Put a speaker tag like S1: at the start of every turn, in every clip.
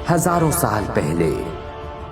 S1: हजारों साल पहले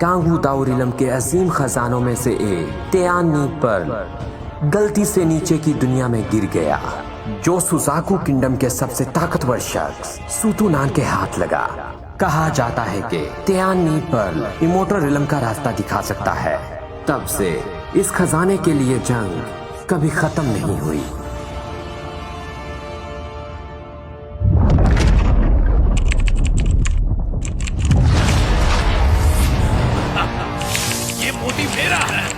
S1: कांगू दाउर इलम के अजीम खजानों में से एक तियानी पर्ल गलती से नीचे की दुनिया में गिर गया, जो सुजाकू किंगडम के सबसे ताकतवर शख्स सुतुनान के हाथ लगा। कहा जाता है कि तियानी पर्ल इमोर्टल रिलम का रास्ता दिखा सकता है। तब से इस खजाने के लिए जंग कभी खत्म नहीं हुई।
S2: ये मोती मेरा है।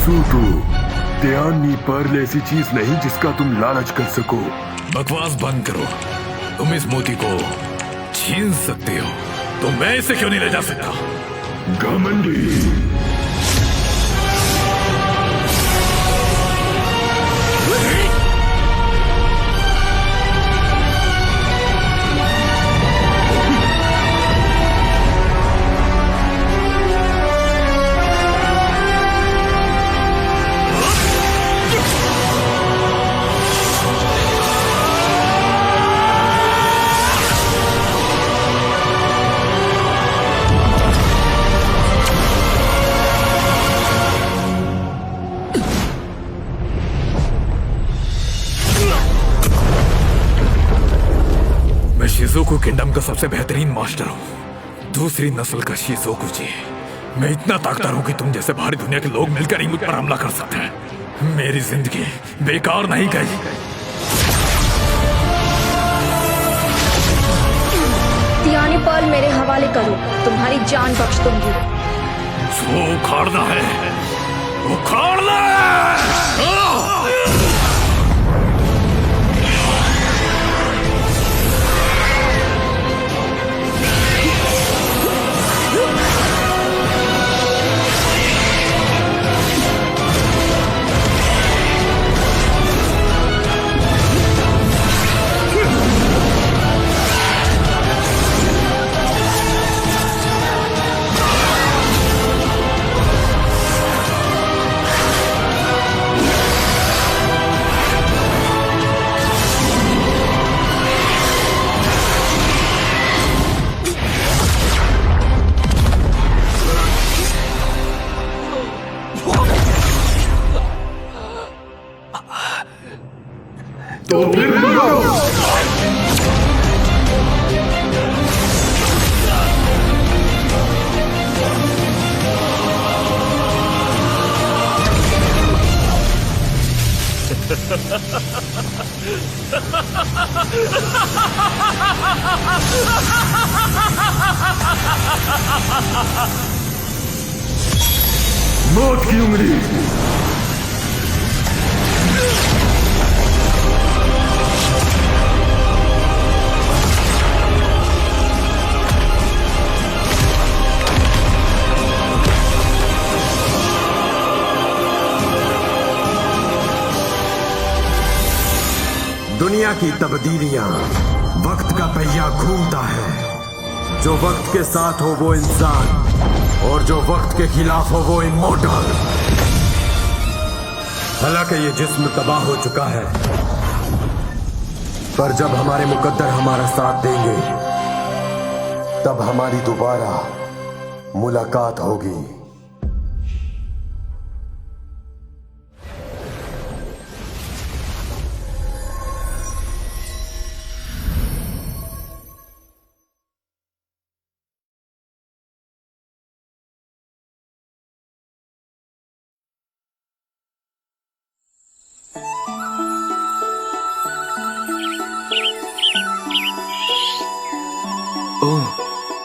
S3: सूतू, तियानी पर्ल ऐसी चीज नहीं जिसका तुम लालच कर सको।
S2: बकवास बंद करो। तुम इस मोती को छीन सकते हो, तो मैं इसे क्यों नहीं ले जा सकता?
S3: घमंडी।
S2: मैं शिज़ोकू किंगडम का सबसे बेहतरीन मास्टर हूँ, दूसरी नस्ल का शिज़ोकू जी। मैं इतना ताकतवर हूँ कि तुम जैसे बाहरी दुनिया के लोग मिलकर ही मुझ पर हमला कर सकते हैं। मेरी जिंदगी बेकार नहीं गई।
S4: तियानी पर्ल मेरे हवाले करो, तुम्हारी जान बख्श दूंगी।
S2: जो उखाड़ना है उखाड़ना है।
S3: तो फिर मौत की उंगली।
S1: दुनिया की तब्दीलियां वक्त का पहिया घूमता है। जो वक्त के साथ हो वो इंसान, और जो वक्त के खिलाफ हो वो इमोर्टल। हालांकि ये जिस्म तबाह हो चुका है, पर जब हमारे मुकद्दर हमारा साथ देंगे तब हमारी दोबारा मुलाकात होगी।
S5: ओह,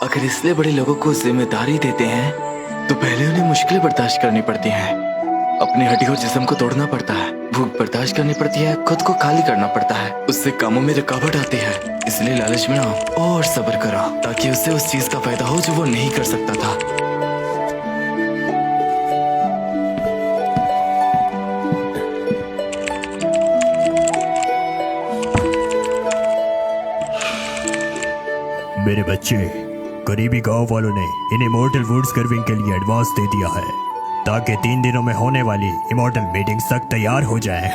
S5: अगर इसलिए बड़े लोगों को जिम्मेदारी देते हैं तो पहले उन्हें मुश्किलें बर्दाश्त करनी पड़ती हैं। अपने हड्डी और जिस्म को तोड़ना पड़ता है, भूख बर्दाश्त करनी पड़ती है, खुद को खाली करना पड़ता है, उससे कामों में रुकावट आती है। इसलिए लालच में आओ और सब्र करो, ताकि उससे उस चीज का फायदा हो जो वो नहीं कर सकता था।
S6: मेरे बच्चे, करीबी गांव वालों ने इन इमॉर्टल वुड्स कर्विंग के लिए एडवांस दे दिया है ताकि 3 दिनों में होने वाली इमॉर्टल मीटिंग्स तक तैयार हो जाए।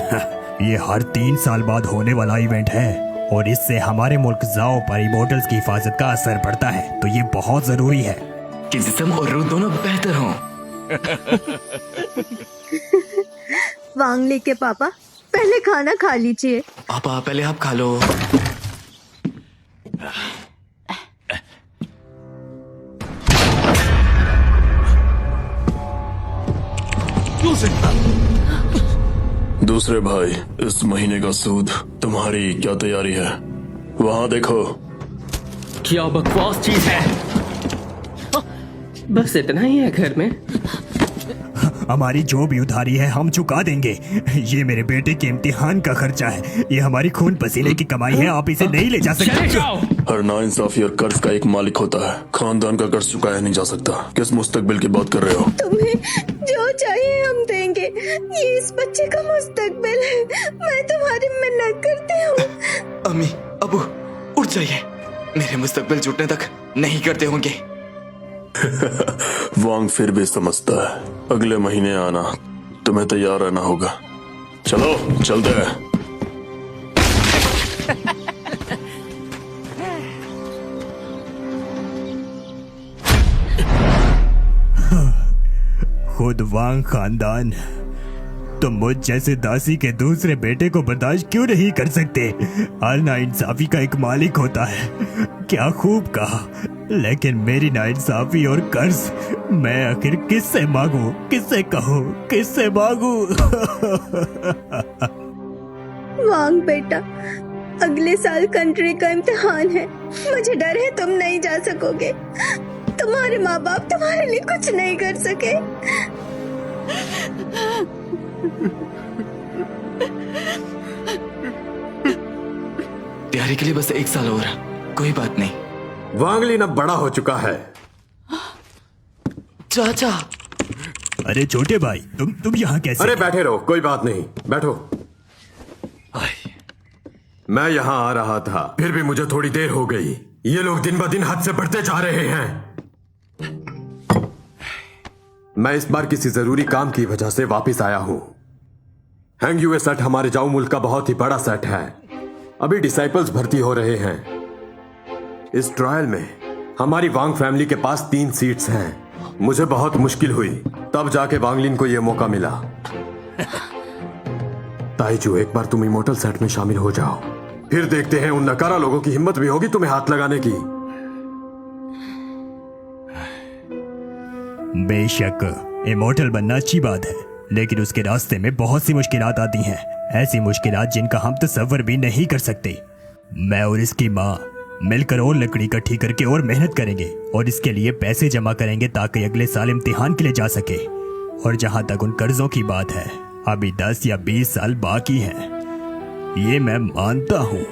S6: ये हर 3 साल बाद होने वाला इवेंट है और इससे हमारे मुल्क जाओ पर इमॉर्टल्स की हिफाजत का असर पड़ता है, तो ये बहुत जरूरी है
S5: कि जिस्म और रूह दोनों बेहतर हों।
S7: वांगली के पापा, पहले खाना खा लीजिए।
S5: पापा पहले आप खा लो।
S8: दूसरे भाई, इस महीने का सूद तुम्हारी क्या तैयारी है? वहाँ देखो।
S9: क्या बकवास चीज है। बस इतना ही है घर में।
S6: हमारी जो भी उधारी है हम चुका देंगे। ये मेरे बेटे के इम्तिहान का खर्चा है, ये हमारी खून पसीने की कमाई है, आप इसे नहीं ले जा सकते।
S8: हर नाइंसाफी और कर्ज का एक मालिक होता है, खानदान का कर्ज चुकाया नहीं जा सकता। किस मुस्तकबिल की बात कर रहे हो?
S7: तुम्हें जो चाहिए हम देंगे, ये इस बच्चे का मुस्तकबिल है। मैं तुम्हारी मिन्नत करती हूँ।
S5: अम्मी, अबू, उठ जाइए। मेरे मुस्तकबिल जुटने तक नहीं करते होंगे।
S8: वांग फिर भी समझता है। अगले महीने आना, तुम्हें तैयार रहना होगा। चलो चलते हैं।
S6: खुद वांग खानदान तुम मुझ जैसे दासी के दूसरे बेटे को बर्दाश्त क्यों नहीं कर सकते? हर नाइंसाफी का एक मालिक होता है। क्या खूब कहा, लेकिन मेरी नाइंसाफी और कर्ज मैं आखिर किससे मांगू, किससे कहूँ, किससे मांगू?
S7: वांग बेटा, अगले साल कंट्री का इम्तिहान है। मुझे डर है तुम नहीं जा सकोगे। तुम्हारे माँ बाप तुम्हारे लिए कुछ नहीं कर सके।
S5: तैयारी के लिए बस 1 साल और, कोई बात नहीं।
S1: वांगलिन अब बड़ा हो चुका है।
S5: चाचा।
S6: अरे छोटे भाई, तुम यहाँ कैसे?
S1: अरे बैठे रहो, कोई बात नहीं, बैठो। मैं यहाँ आ रहा था, फिर भी मुझे थोड़ी देर हो गई। ये लोग दिन ब दिन हद से बढ़ते जा रहे हैं। मैं इस बार किसी जरूरी काम की वजह से वापस आया हूं। हैंग यूए सेट हमारे जाओ मुल्क का बहुत ही बड़ा सेट है। अभी डिसाइपल्स भर्ती हो रहे हैं। इस ट्रायल में हमारी वांग फैमिली के पास 3 सीट्स हैं। मुझे बहुत मुश्किल हुई, तब जाके वांगलिन को यह मौका मिला। ताइजू, एक बार तुम इमोर्टल सेट में शामिल हो जाओ, फिर देखते हैं उन नकारा लोगों की हिम्मत भी होगी तुम्हें हाथ लगाने की।
S6: बेशक इमोर्टल बनना अच्छी बात है, लेकिन उसके रास्ते में बहुत सी मुश्किलात आती हैं। ऐसी मुश्किलात जिनका हम तसव्वुर भी नहीं कर सकते। मैं और इसकी माँ मिलकर और लकड़ी इकट्ठी करके और मेहनत करेंगे और इसके लिए पैसे जमा करेंगे ताकि अगले साल इम्तिहान के लिए जा सके। और जहां तक उन कर्जों की बात है, अभी 10 या 20 साल बाकी हैं, ये मैं मानता हूं।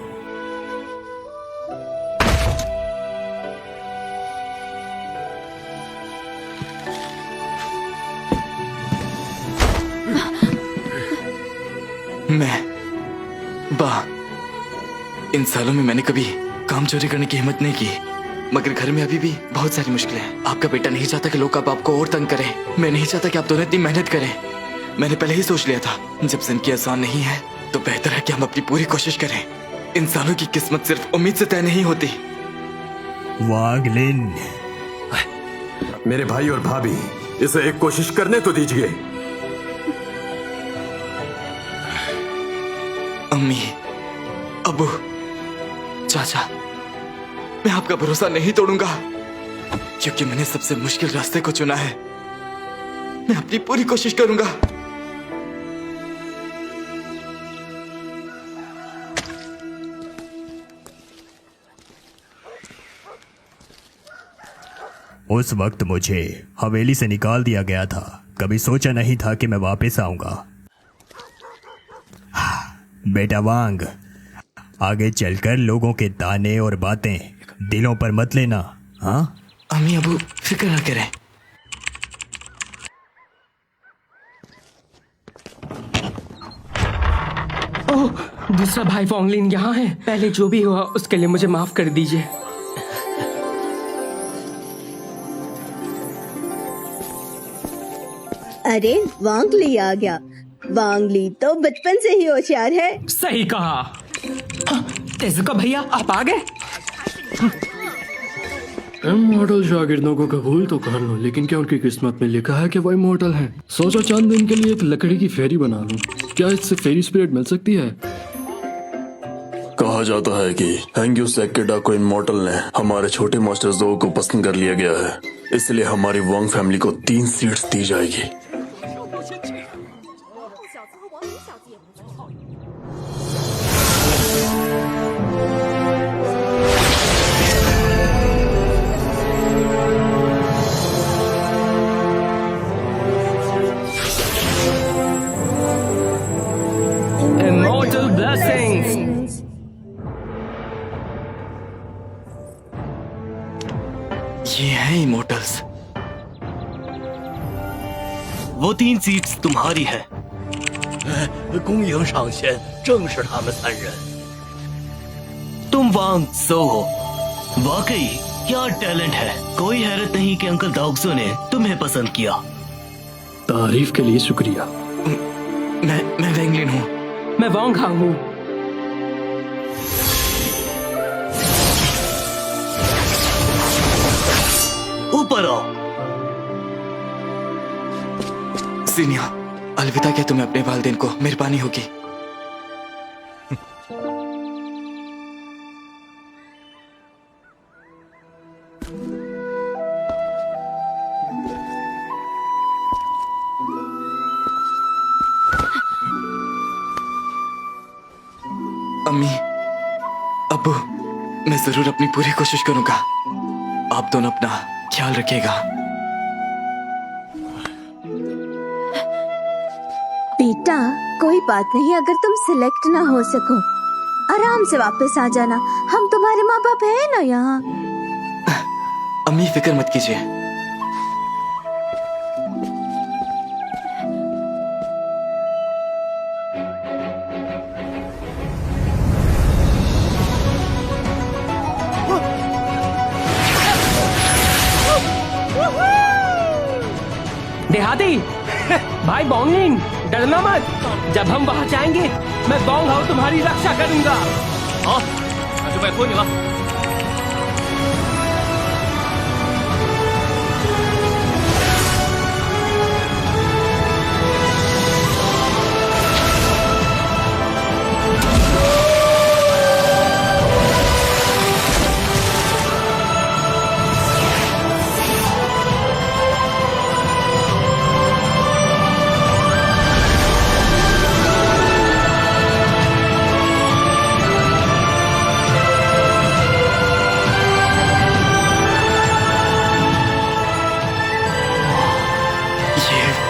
S5: इन सालों में मैंने कभी काम चोरी करने की हिम्मत नहीं की, मगर घर में अभी भी बहुत सारी मुश्किलें हैं। आपका बेटा नहीं चाहता कि लोग आपको और तंग करें। मैं नहीं चाहता कि आप दोनों इतनी मेहनत करें। मैंने पहले ही सोच लिया था, जब जिंदगी आसान नहीं है तो बेहतर है कि हम अपनी पूरी कोशिश करें। इंसानों की किस्मत सिर्फ उम्मीद से तय नहीं होती।
S6: वांगलिन,
S1: मेरे भाई और भाभी, इसे एक कोशिश करने तो दीजिए।
S5: अम्मी, अबू, चाचा, मैं आपका भरोसा नहीं तोड़ूंगा, क्योंकि मैंने सबसे मुश्किल रास्ते को चुना है। मैं अपनी पूरी कोशिश करूंगा।
S6: उस वक्त मुझे हवेली से निकाल दिया गया था। कभी सोचा नहीं था कि मैं वापस आऊंगा। बेटा वांग, आगे चलकर लोगों के ताने और बातें दिलों पर मत लेना। हाँ
S5: अम्मी अबू, फिक्र ना करें।
S9: ओह, दूसरा भाई वांगलिन यहाँ है। पहले जो भी हुआ उसके लिए मुझे माफ कर दीजिए।
S7: अरे वांग ली आ गया। वांग ली तो बचपन से ही होशियार है।
S9: सही कहा। तेजुका भैया आप आ गए।
S10: इमॉर्टल शागिर्दों को कबूल तो कर लो, लेकिन क्या उनकी किस्मत में लिखा है कि वो इमॉर्टल हैं? सोचा चंद दिन के लिए एक लकड़ी की फेरी बना लूं। क्या इससे फेरी स्पिरिट मिल सकती है?
S8: कहा जाता है कि हैंग्यू सेकेडा को इमॉर्टल ने हमारे छोटे मास्टर जो को पसंद कर लिया गया है, इसलिए हमारी वांग फैमिली को 3 सीट्स दी जाएगी।
S9: Immortal blessings.
S5: ये है इमोर्टल्स।
S6: वो 3 सीट्स तुम्हारी है।
S11: 恭迎上仙，正是他们3人。
S6: तुम वांग सो हो। वाकई क्या टैलेंट है। कोई हैरत नहीं कि अंकल दाउक्सो ने तुम्हें पसंद किया।
S10: तारीफ के लिए शुक्रिया।
S5: मैं वेंगलिन हूँ।
S9: मैं वांग हा हूँ।
S6: ऊपर आओ।
S5: सीनिया, अलविदा क्या तुम्हें अपने वालिदैन को मेहरबानी होगी। अम्मी, अब्बू, मैं जरूर अपनी पूरी कोशिश करूंगा। आप दोनों अपना ख्याल रखिएगा।
S7: बेटा कोई बात नहीं, अगर तुम सिलेक्ट ना हो सको आराम से वापस आ जाना। हम तुम्हारे माँ बाप हैं ना यहाँ।
S5: अम्मी फिक्र मत कीजिए।
S9: देहाती भाई बोंगिन, डरना मत। जब हम वहां जाएंगे मैं बोंग हाउ तुम्हारी रक्षा करूंगा।
S11: 好，那就拜托你了。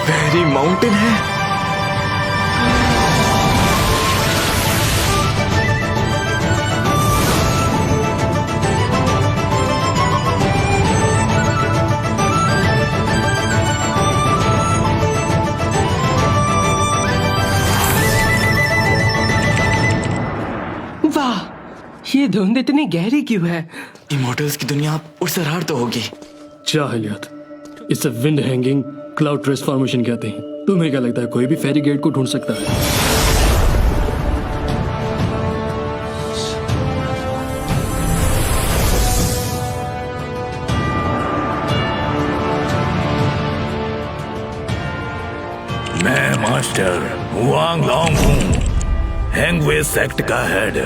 S5: वेरी माउंटेन है।
S9: वाह, ये धुंध इतनी गहरी क्यों है?
S5: इमोर्टल्स की दुनिया उड़सरार तो होगी।
S10: जाहिलियत, इसे विंड हैंगिंग क्लाउड ट्रांसफॉर्मेशन कहते हैं। तुम्हें क्या लगता है कोई भी फेरी गेट को ढूंढ सकता है?
S2: मैं मास्टर वांग लॉन्ग हूँ, हैंगवे सेक्ट का हेड।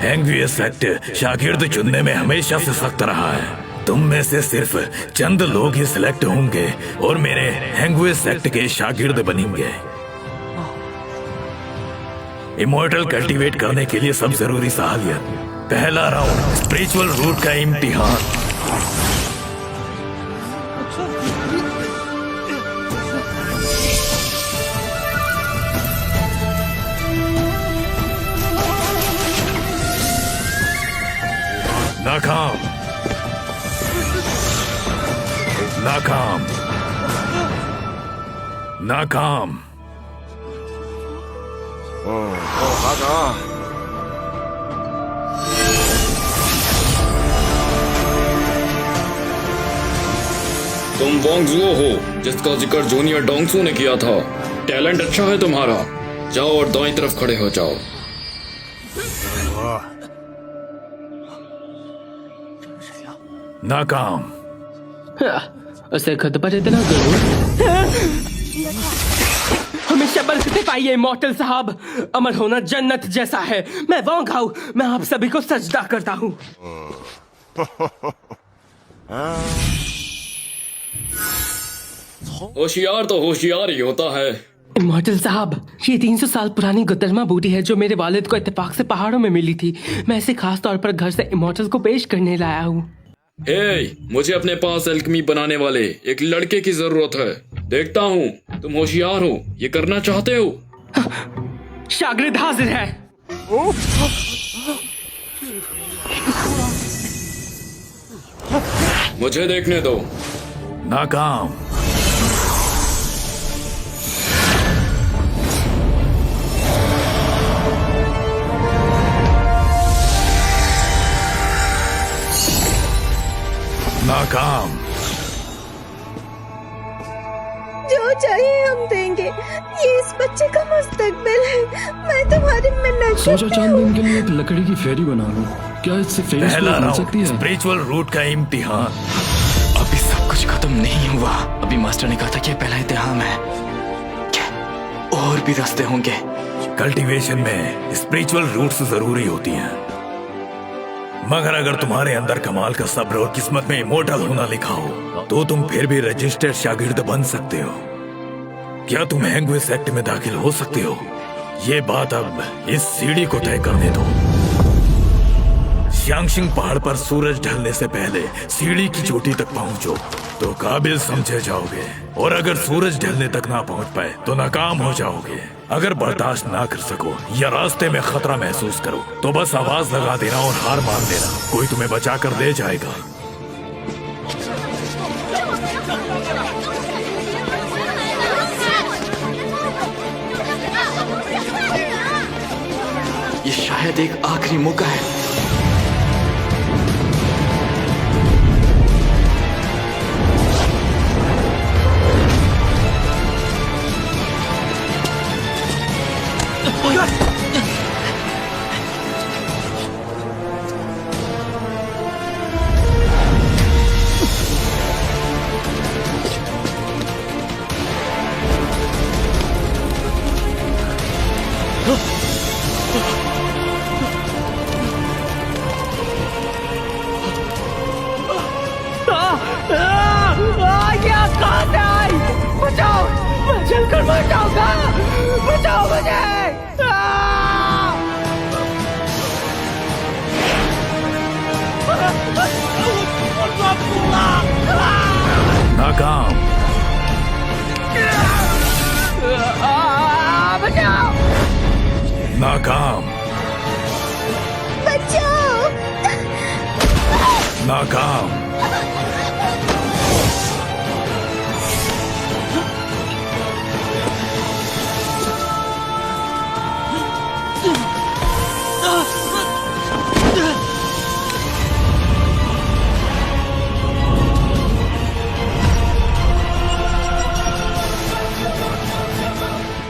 S2: हैंगवे सेक्ट शागिर्द चुनने में हमेशा से सख्त रहा है। तुम में से सिर्फ चंद लोग ही सिलेक्ट होंगे और मेरे हैंगवे सेक्ट के शागिर्द बनेंगे। इमोर्टल कल्टीवेट करने के लिए सब जरूरी सहायता। पहला राउंड स्पिरिचुअल रूट का इम्तिहान। नाकाम, नाकाम, नाकाम।
S12: तुम वोंग जुओ हो जिसका जिक्र जूनियर डोंगसू ने किया था। टैलेंट अच्छा है तुम्हारा, जाओ और दाईं तरफ खड़े हो जाओ।
S2: नाकाम।
S9: उसे खुद पर इतना गुरूर। हमेशा बरकते पाइए इमॉर्टल साहब, अमर होना जन्नत जैसा है। मैं वोंग हाउ, मैं आप सभी को सजदा करता हूँ।
S12: होशियार तो होशियार ही होता है।
S9: इमॉर्टल साहब, ये 300 साल पुरानी गुदरमा बूटी है जो मेरे वालिद को इत्तेफाक से पहाड़ों में मिली थी। मैं इसे खास तौर पर घर से इमॉर्टल को पेश करने लाया हूँ।
S12: हे, मुझे अपने पास एल्केमी बनाने वाले एक लड़के की जरूरत है। देखता हूँ तुम होशियार हो, ये करना चाहते हो।
S9: शागिर्द हाजिर है।
S12: मुझे देखने दो।
S2: नाकाम। नाकाम।
S7: जो चाहिए हम देंगे, ये इस बच्चे का मुस्तकबिल है। मैं तुम्हारी मिन्नत
S10: सोचा चांद दिन के लिए एक लकड़ी की फेरी बना लूं। क्या इससे फेरी
S2: पहला
S10: मिल सकती है?
S2: स्पिरिचुअल रूट का इम्तिहान।
S5: अभी सब कुछ खत्म नहीं हुआ। अभी मास्टर ने कहा था कि पहला इम्तिहान है, और भी रास्ते होंगे।
S2: कल्टीवेशन में स्पिरिचुअल रूट्स जरूरी होती हैं, मगर अगर तुम्हारे अंदर कमाल का सब्र और किस्मत में इमोर्टल होना लिखा हो तो तुम फिर भी रजिस्टर्ड शागिर्द बन सकते हो। क्या तुम हैंगवे सेक्ट में दाखिल हो सकते हो? ये बात अब इस सीढ़ी को तय करने दो। श्यांगशिंग पहाड़ पर सूरज ढलने से पहले सीढ़ी की चोटी तक पहुंचो तो काबिल समझे जाओगे, और अगर सूरज ढलने तक ना पहुंच पाए तो नाकाम हो जाओगे। अगर बर्दाश्त ना कर सको या रास्ते में खतरा महसूस करो तो बस आवाज लगा देना और हार मान देना, कोई तुम्हें बचा कर ले जाएगा।
S5: ये शायद एक आखिरी मौका है।
S9: बचाओ, मैं जलकर मर जाऊंगा। बचाओ मुझे।
S2: नाकाम।
S9: बचाओ।
S2: नाकाम।
S7: बचाओ।
S2: नाकाम।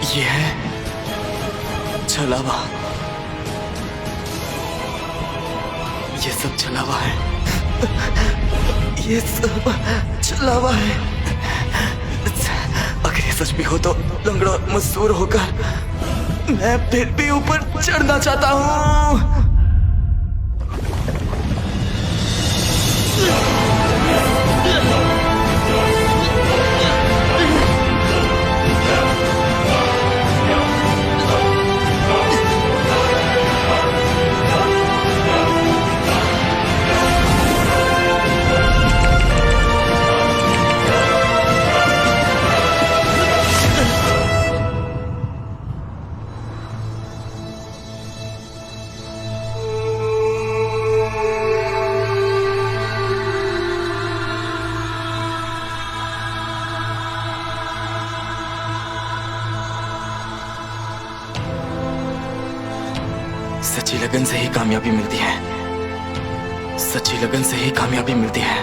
S5: ये है छलावा। ये सब छलावा है। ये सब छलावा है। अगर ये सच भी हो तो लंगड़ा मजदूर होकर मैं फिर भी ऊपर चढ़ना चाहता हूँ। सच्ची लगन से ही कामयाबी मिलती है। सच्ची लगन से ही कामयाबी मिलती है।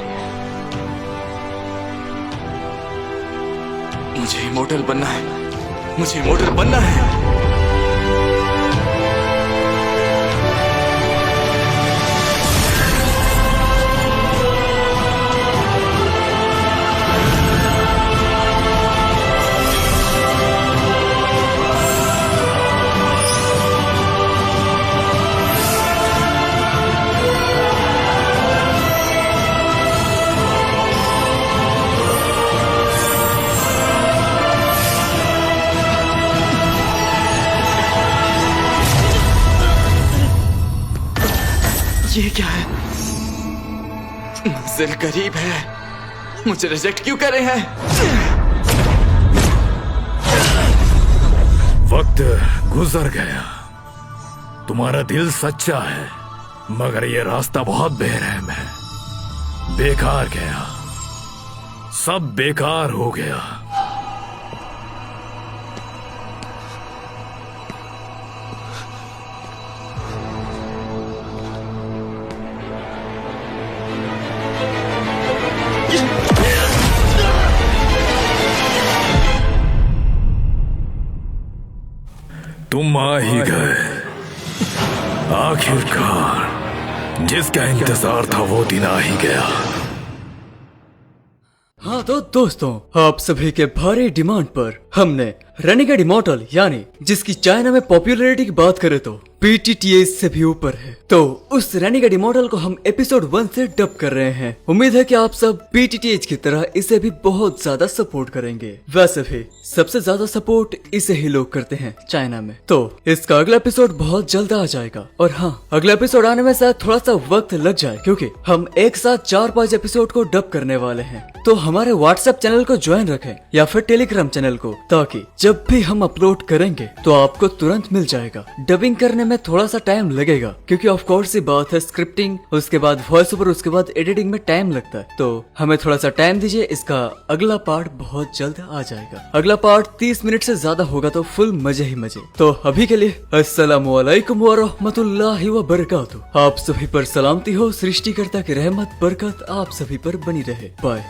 S5: मुझे इमोर्टल बनना है, मुझे इमोर्टल बनना है। ये क्या है? मंजिल करीब है, मुझे रिजेक्ट क्यों कर रहे हैं?
S2: वक्त गुजर गया, तुम्हारा दिल सच्चा है, मगर ये रास्ता बहुत बेरहम है। बेकार गया, सब बेकार हो गया। तुम आ ही गए आखिरकार, जिसका इंतजार था वो दिन आ ही गया।
S10: हाँ तो दोस्तों, आप सभी के भारी डिमांड पर हमने रेनेगेड इमॉर्टल यानी जिसकी चाइना में पॉपुलैरिटी की बात करें तो PTTH से भी ऊपर है, तो उस रेनेगेड इमॉर्टल को हम एपिसोड 1 से डब कर रहे हैं। उम्मीद है कि आप सब PTTH की तरह इसे भी बहुत ज्यादा सपोर्ट करेंगे। वैसे भी सबसे ज्यादा सपोर्ट इसे ही लोग करते हैं चाइना में। तो इसका अगला एपिसोड बहुत जल्द आ जाएगा। और हाँ, अगला एपिसोड आने में शायद थोड़ा सा वक्त लग जाए, क्योंकि हम एक साथ 4-5 एपिसोड को डब करने वाले हैं। तो हमारे व्हाट्सएप चैनल को ज्वाइन रखें या फिर टेलीग्राम चैनल को, ताकि जब भी हम अपलोड करेंगे तो आपको तुरंत मिल जाएगा। डबिंग करने में थोड़ा सा टाइम लगेगा, क्योंकि ऑफ कोर्स ये बात है, स्क्रिप्टिंग, उसके बाद वॉइस ओवर, उसके बाद एडिटिंग में टाइम लगता है। तो हमें थोड़ा सा टाइम दीजिए, इसका अगला पार्ट बहुत जल्द आ जाएगा। अगला पार्ट 30 मिनट से ज्यादा होगा, तो फुल मजे ही मजे। तो अभी के लिए अस्सलामुअलैकुम वरहमतुल्लाहि वबरकातुहू। आप सभी पर सलामती हो, सृष्टिकर्ता की रहमत बरकत आप सभी पर बनी रहे। बाय।